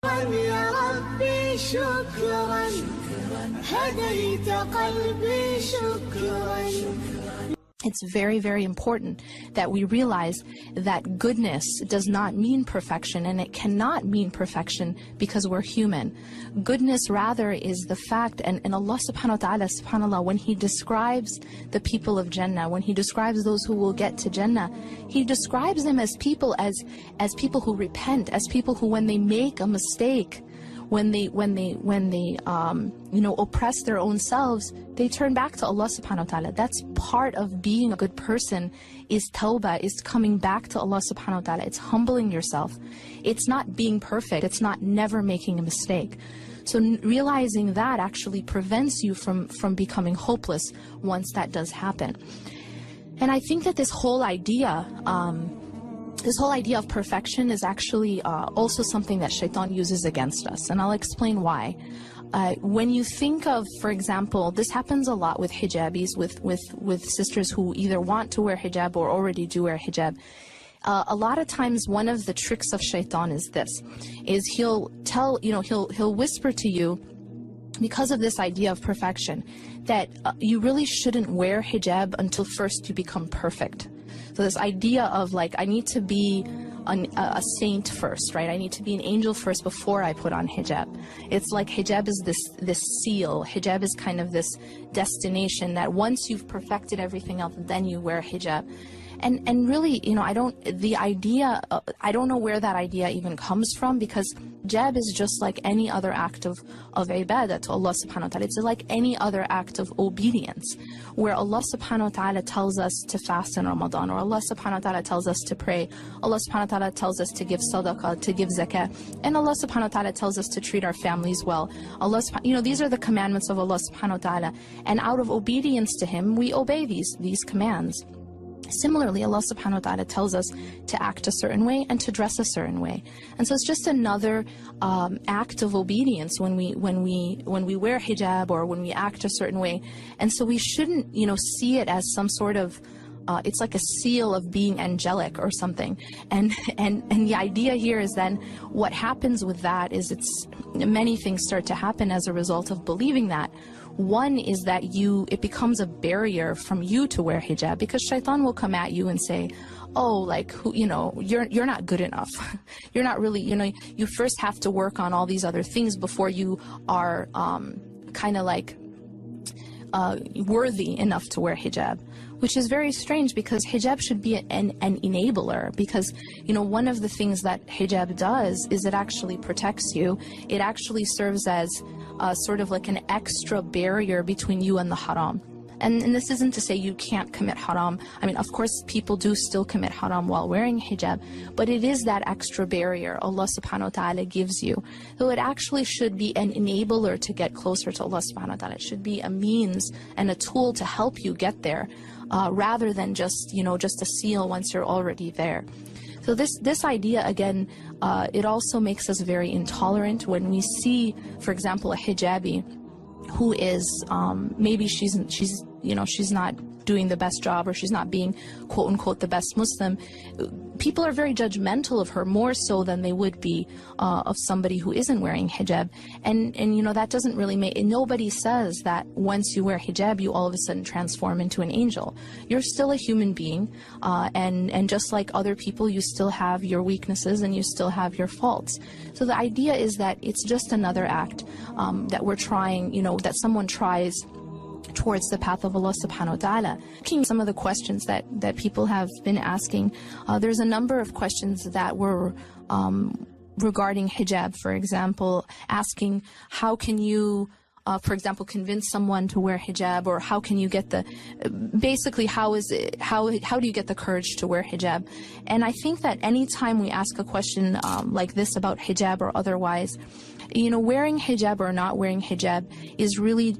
يا ربي شكرا هديت قلبي شكرا. It's very, very important that we realize that goodness does not mean perfection, and it cannot mean perfection because we're human. Goodness rather is the fact, and Allah subhanahu wa ta'ala, subhanAllah, when He describes the people of Jannah, when He describes those who will get to Jannah, He describes them as people, as people who repent, as people who, when they make a mistake, when they oppress their own selves, they turn back to Allah subhanahu wa ta'ala. That's part of being a good person, is tawbah, is coming back to Allah subhanahu wa ta'ala. It's humbling yourself. It's not being perfect. It's not never making a mistake. So realizing that actually prevents you from becoming hopeless once that does happen. And I think that this whole idea of perfection is actually also something that shaitan uses against us, and I'll explain why. When you think of, for example, this happens a lot with hijabis, with sisters who either want to wear hijab or already do wear hijab. A lot of times, one of the tricks of shaitan is this: is he'll whisper to you, because of this idea of perfection, that you really shouldn't wear hijab until first you become perfect. So this idea of like, I need to be a saint first, right? I need to be an angel first before I put on hijab. It's like hijab is this seal. Hijab is kind of this destination that once you've perfected everything else, then you wear hijab. And really, I don't know where that idea even comes from, because hijab is just like any other act of ibadah to Allah subhanahu wa ta'ala. It's like any other act of obedience, where Allah subhanahu wa ta'ala tells us to fast in Ramadan, or Allah subhanahu wa ta'ala tells us to pray, Allah subhanahu wa ta'ala tells us to give sadaqah, to give zakah, and Allah subhanahu wa ta'ala tells us to treat our families well. These are the commandments of Allah subhanahu wa ta'ala, and out of obedience to Him, we obey these commands. Similarly, Allah subhanahu wa ta'ala tells us to act a certain way and to dress a certain way. And so it's just another act of obedience when we wear hijab, or when we act a certain way. And so we shouldn't, see it as some sort of it's like a seal of being angelic or something. And the idea here is then what happens with that is many things start to happen as a result of believing that. One is that it becomes a barrier from you to wear hijab, because shaitan will come at you and say, oh, you're not good enough. You're not really, you first have to work on all these other things before you are worthy enough to wear hijab, which is very strange, because hijab should be an enabler. Because one of the things that hijab does is it actually protects you. It actually serves as sort of like an extra barrier between you and the haram. And this isn't to say you can't commit haram. I mean, of course, people do still commit haram while wearing hijab, but it is that extra barrier Allah subhanahu wa ta'ala gives you. So it actually should be an enabler to get closer to Allah subhanahu wa ta'ala. It should be a means and a tool to help you get there, rather than just a seal once you're already there. So this idea, again, it also makes us very intolerant when we see, for example, a hijabi who is maybe she's not doing the best job, or she's not being quote unquote the best Muslim. People are very judgmental of her, more so than they would be of somebody who isn't wearing hijab. And that doesn't really nobody says that once you wear hijab you all of a sudden transform into an angel. You're still a human being, and just like other people, you still have your weaknesses and you still have your faults. So the idea is that it's just another act that we're trying, that someone tries towards the path of Allah subhanahu wa ta'ala. Some of the questions that people have been asking, there's a number of questions that were regarding hijab, for example, asking how can you for example, convince someone to wear hijab, or how can you get basically how do you get the courage to wear hijab? And I think that anytime we ask a question like this about hijab or otherwise, wearing hijab or not wearing hijab is really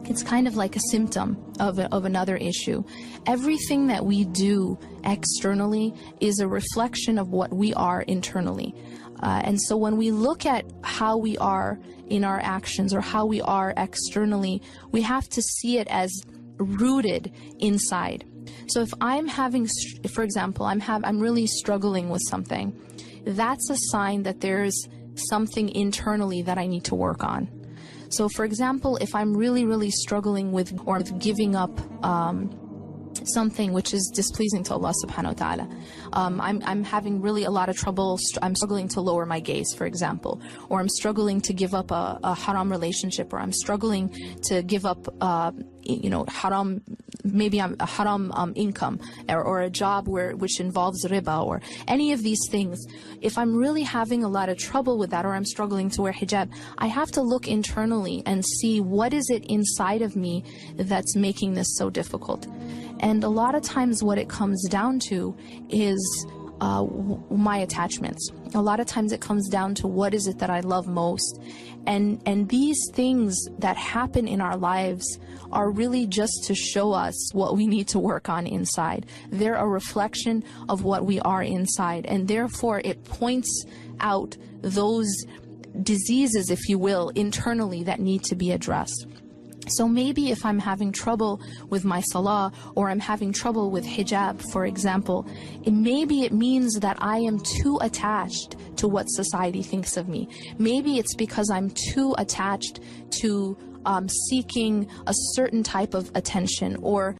it's kind of like a symptom of another issue. Everything that we do externally is a reflection of what we are internally. And so when we look at how we are in our actions or how we are externally, we have to see it as rooted inside. So if I'm having, for example, I'm really struggling with something, that's a sign that there's something internally that I need to work on. So for example, if I'm really struggling with or giving up something which is displeasing to Allah subhanahu wa ta'ala, I'm having really a lot of trouble, I'm struggling to lower my gaze, for example, or I'm struggling to give up a haram relationship, or I'm struggling to give up haram, maybe a haram income, or a job which involves riba, or any of these things. If I'm really having a lot of trouble with that, or I'm struggling to wear hijab, I have to look internally and see what is it inside of me that's making this so difficult. And a lot of times what it comes down to is my attachments. A lot of times it comes down to what is it that I love most. And these things that happen in our lives are really just to show us what we need to work on inside. They're a reflection of what we are inside, and therefore it points out those diseases, if you will, internally that need to be addressed. So maybe if I'm having trouble with my salah, or I'm having trouble with hijab, for example, maybe it means that I am too attached to what society thinks of me. Maybe it's because I'm too attached to seeking a certain type of attention, or